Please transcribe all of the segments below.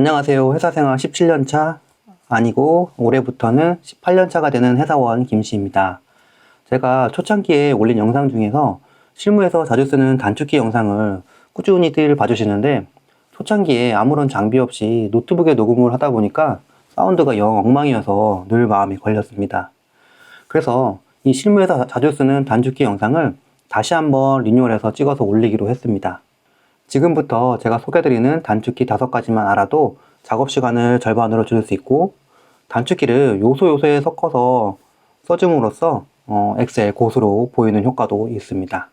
안녕하세요. 회사생활 17년차 아니고 올해부터는 18년차가 되는 회사원 김씨입니다. 제가 초창기에 올린 영상 중에서 실무에서 자주 쓰는 단축키 영상을 꾸준히들 봐주시는데 초창기에 아무런 장비 없이 노트북에 녹음을 하다 보니까 사운드가 영 엉망이어서 늘 마음이 걸렸습니다. 그래서 이 실무에서 자주 쓰는 단축키 영상을 다시 한번 리뉴얼해서 찍어서 올리기로 했습니다. 지금부터 제가 소개드리는 단축키 5가지만 알아도 작업 시간을 절반으로 줄일 수 있고 단축키를 요소에 섞어서 써줌으로써 엑셀 고수로 보이는 효과도 있습니다.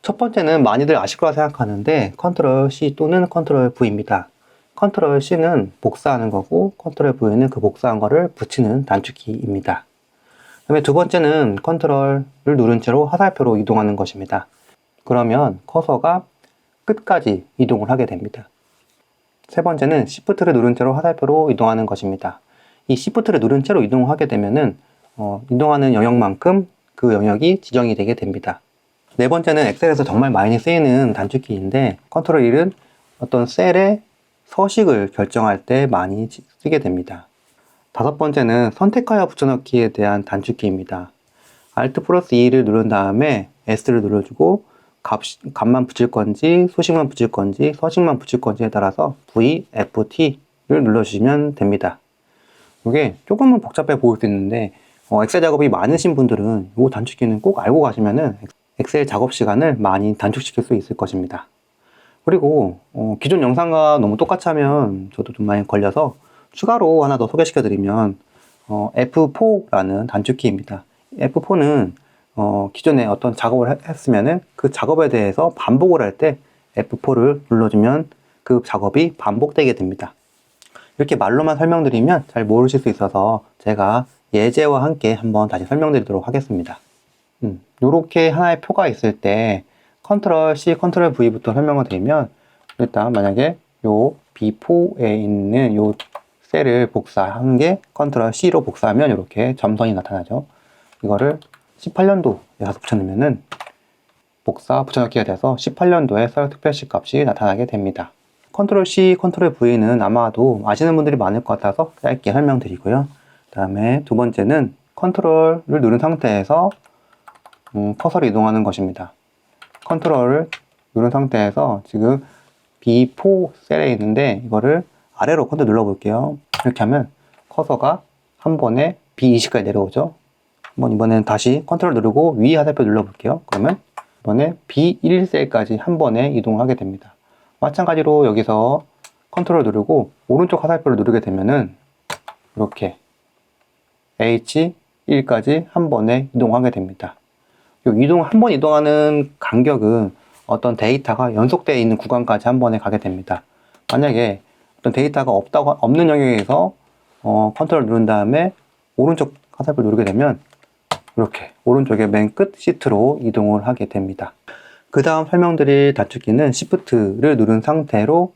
첫 번째는 많이들 아실 거라 생각하는데 컨트롤 C 또는 컨트롤 V입니다. 컨트롤 C는 복사하는 거고 컨트롤 V는 그 복사한 거를 붙이는 단축키입니다. 그다음에 두 번째는 컨트롤을 누른 채로 화살표로 이동하는 것입니다. 그러면 커서가 끝까지 이동을 하게 됩니다. 세 번째는 Shift를 누른 채로 화살표로 이동하는 것입니다. 이 Shift를 누른 채로 이동하게 되면은 이동하는 영역만큼 그 영역이 지정이 되게 됩니다. 네 번째는 엑셀에서 정말 많이 쓰이는 단축키인데 컨트롤 1은 어떤 셀의 서식을 결정할 때 많이 쓰게 됩니다. 다섯 번째는 선택하여 붙여넣기에 대한 단축키입니다. Alt 플러스 2를 누른 다음에 S를 눌러주고 값만 붙일 건지 수식만 붙일 건지 서식만 붙일 건지에 따라서 V, F, T를 눌러주시면 됩니다. 이게 조금은 복잡해 보일 수 있는데 엑셀 작업이 많으신 분들은 이 단축키는 꼭 알고 가시면은 엑셀 작업 시간을 많이 단축시킬 수 있을 것입니다. 그리고 기존 영상과 너무 똑같이 하면 저도 좀 많이 걸려서 추가로 하나 더 소개시켜 드리면 F4라는 단축키입니다. F4는 기존에 어떤 작업을 했으면은 그 작업에 대해서 반복을 할 때 F4를 눌러주면 그 작업이 반복되게 됩니다. 이렇게 말로만 설명드리면 잘 모르실 수 있어서 제가 예제와 함께 한번 다시 설명드리도록 하겠습니다. 이렇게 하나의 표가 있을 때 컨트롤 C, 컨트롤 V부터 설명을 드리면 일단 만약에 요 B4에 있는 요 셀을 복사한 게 컨트롤 C로 복사하면 이렇게 점선이 나타나죠. 이거를 18년도에 붙여넣으면은 복사 붙여넣기가 돼서 18년도에 썰 특별시 값이 나타나게 됩니다. 컨트롤 C, 컨트롤 V는 아마도 아시는 분들이 많을 것 같아서 짧게 설명드리고요. 그 다음에 두 번째는 컨트롤을 누른 상태에서 커서를 이동하는 것입니다. 컨트롤을 누른 상태에서 지금 B4 셀에 있는데 이거를 아래로 컨트롤 눌러볼게요. 이렇게 하면 커서가 한 번에 B20까지 내려오죠. 이번에는 다시 컨트롤 누르고 위 화살표 눌러볼게요. 그러면 이번에 B1셀까지 한 번에 이동하게 됩니다. 마찬가지로 여기서 컨트롤 누르고 오른쪽 화살표를 누르게 되면은 이렇게 H1까지 한 번에 이동하게 됩니다. 한 번 이동하는 간격은 어떤 데이터가 연속되어 있는 구간까지 한 번에 가게 됩니다. 만약에 어떤 데이터가 없는 영역에서 컨트롤 누른 다음에 오른쪽 화살표 누르게 되면 이렇게 오른쪽에 맨 끝 시트로 이동을 하게 됩니다. 그 다음 설명드릴 단축키는 Shift를 누른 상태로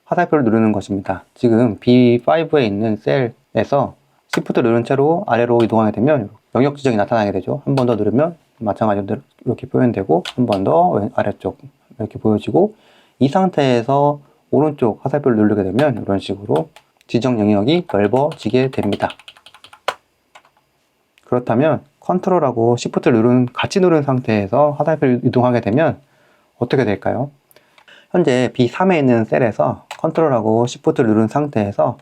화살표를 누르는 것입니다. 지금 B5에 있는 셀에서 Shift 누른 채로 아래로 이동하게 되면 영역 지정이 나타나게 되죠. 한 번 더 누르면 마찬가지로 이렇게 표현되고 한 번 더 아래쪽 이렇게 보여지고 이 상태에서 오른쪽 화살표를 누르게 되면 이런 식으로 지정 영역이 넓어지게 됩니다. 그렇다면 컨트롤하고 Shift를 같이 누른 상태에서 화살표를 이동하게 되면 어떻게 될까요? 현재 B3에 있는 셀에서 컨트롤하고 Shift를 누른 상태에서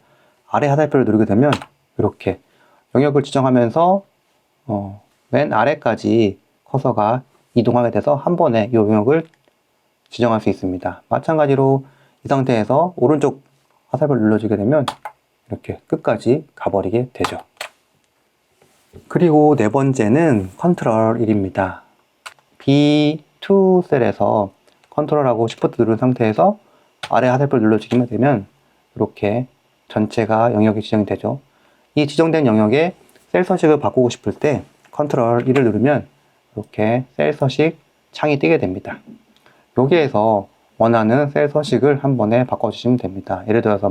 아래 화살표를 누르게 되면 이렇게 영역을 지정하면서 맨 아래까지 커서가 이동하게 돼서 한 번에 이 영역을 지정할 수 있습니다. 마찬가지로 이 상태에서 오른쪽 화살표를 눌러주게 되면 이렇게 끝까지 가버리게 되죠. 그리고 네 번째는 컨트롤 1입니다. B2 셀에서 컨트롤하고 Shift 누른 상태에서 아래 화살표를 눌러주기만 되면 이렇게 전체가 영역이 지정이 되죠. 이 지정된 영역에 셀 서식을 바꾸고 싶을 때 컨트롤 1을 누르면 이렇게 셀 서식 창이 뜨게 됩니다. 여기에서 원하는 셀 서식을 한 번에 바꿔주시면 됩니다. 예를 들어서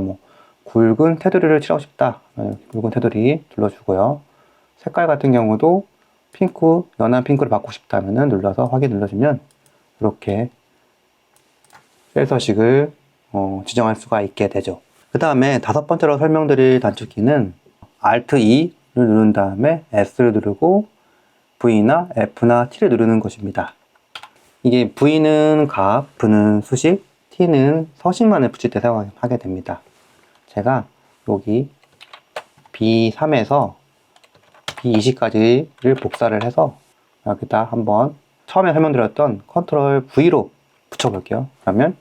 굵은 테두리를 칠하고 싶다. 굵은 테두리 눌러주고요. 색깔 같은 경우도 연한 핑크를 바꾸고 싶다면 눌러서 확인 눌러주면 이렇게 셀 서식을 지정할 수가 있게 되죠. 그 그 다음에 다섯 번째로 설명드릴 단축키는 Alt E를 누른 다음에 S를 누르고 V나 F나 T를 누르는 것입니다. 이게 V는 값, F는 수식, T는 서식만을 붙일 때 사용하게 됩니다. 제가 여기 B3에서 B20까지를 복사를 해서 여기다 한번 처음에 설명드렸던 컨트롤 V로 붙여볼게요. 그러면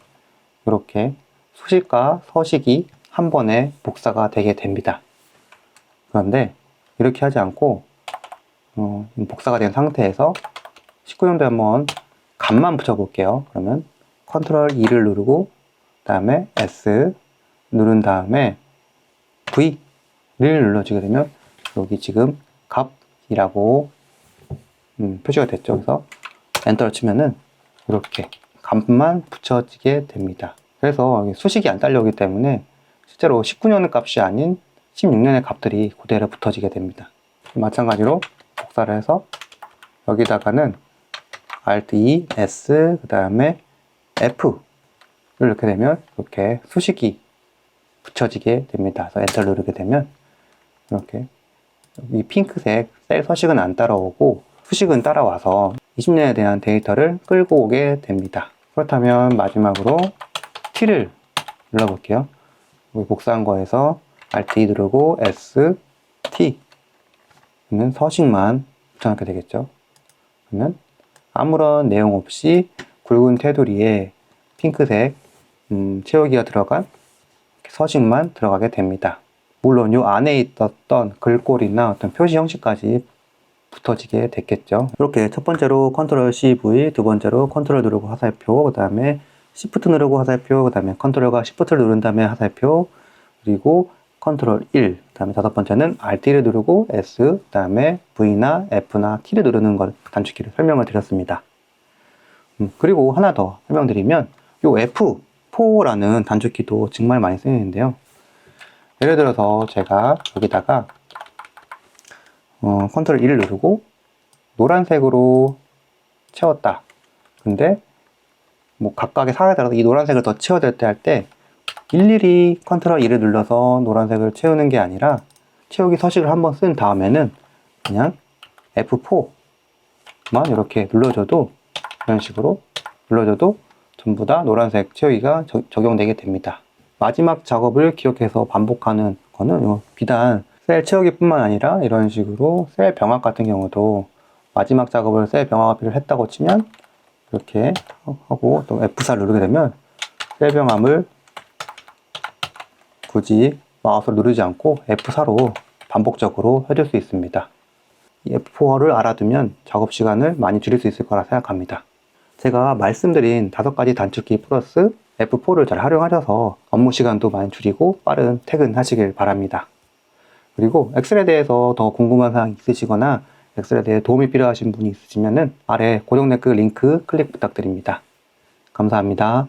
이렇게 수식과 서식이 한 번에 복사가 되게 됩니다. 그런데 이렇게 하지 않고 복사가 된 상태에서 19년도에 한번 값만 붙여볼게요. 그러면 컨트롤 E를 누르고 그 다음에 S 누른 다음에 V를 눌러주게 되면 여기 지금 값이라고 표시가 됐죠. 그래서 엔터를 치면은 이렇게 값만 붙여지게 됩니다. 그래서 수식이 안 딸려오기 때문에 실제로 19년의 값이 아닌 16년의 값들이 그대로 붙어지게 됩니다. 마찬가지로 복사를 해서 여기다가는 Alt E, S, 그 다음에 F를 이렇게 되면 이렇게 수식이 붙여지게 됩니다. 그래서 엔터를 누르게 되면 이렇게 이 핑크색 셀 서식은 안 따라오고 수식은 따라와서 20년에 대한 데이터를 끌고 오게 됩니다. 그렇다면 마지막으로 T를 눌러볼게요. 여기 복사한 거에서 Alt E 누르고 S, T는 서식만 붙여넣게 되겠죠. 그러면 아무런 내용 없이 굵은 테두리에 핑크색 채우기가 들어간 서식만 들어가게 됩니다. 물론 이 안에 있었던 글꼴이나 어떤 표시 형식까지 붙어지게 됐겠죠. 이렇게 첫 번째로 컨트롤 CV, 두 번째로 컨트롤 누르고 화살표, 그 다음에 Shift 누르고 화살표, 그 다음에 컨트롤과 Shift를 누른 다음에 화살표, 그리고 컨트롤 1, 그 다음에 다섯 번째는 Alt를 누르고 S, 그 다음에 V나 F나 T를 누르는 것 단축키를 설명을 드렸습니다. 그리고 하나 더 설명드리면 이 F4라는 단축키도 정말 많이 쓰이는데요. 예를 들어서 제가 여기다가 컨트롤 1을 누르고 노란색으로 채웠다. 근데 뭐 각각의 상황에 따라서 이 노란색을 더 채워야 될 때 할 때 일일이 컨트롤 2를 눌러서 노란색을 채우는 게 아니라 채우기 서식을 한번 쓴 다음에는 그냥 F4만 이렇게 눌러줘도 이런 식으로 눌러줘도 전부 다 노란색 채우기가 적용되게 됩니다. 마지막 작업을 기억해서 반복하는 거는 비단 셀 채우기 뿐만 아니라 이런 식으로 셀 병합 같은 경우도 마지막 작업을 셀 병합을 했다고 치면 이렇게 하고 또 F4를 누르게 되면 셀 병합을 굳이 마우스를 누르지 않고 F4로 반복적으로 해줄 수 있습니다. 이 F4를 알아두면 작업 시간을 많이 줄일 수 있을 거라 생각합니다. 제가 말씀드린 5가지 단축키 플러스 F4를 잘 활용하셔서 업무 시간도 많이 줄이고 빠른 퇴근하시길 바랍니다. 그리고 엑셀에 대해서 더 궁금한 사항이 있으시거나 엑셀에 대해 도움이 필요하신 분이 있으시면 아래 고정 댓글 링크 클릭 부탁드립니다. 감사합니다.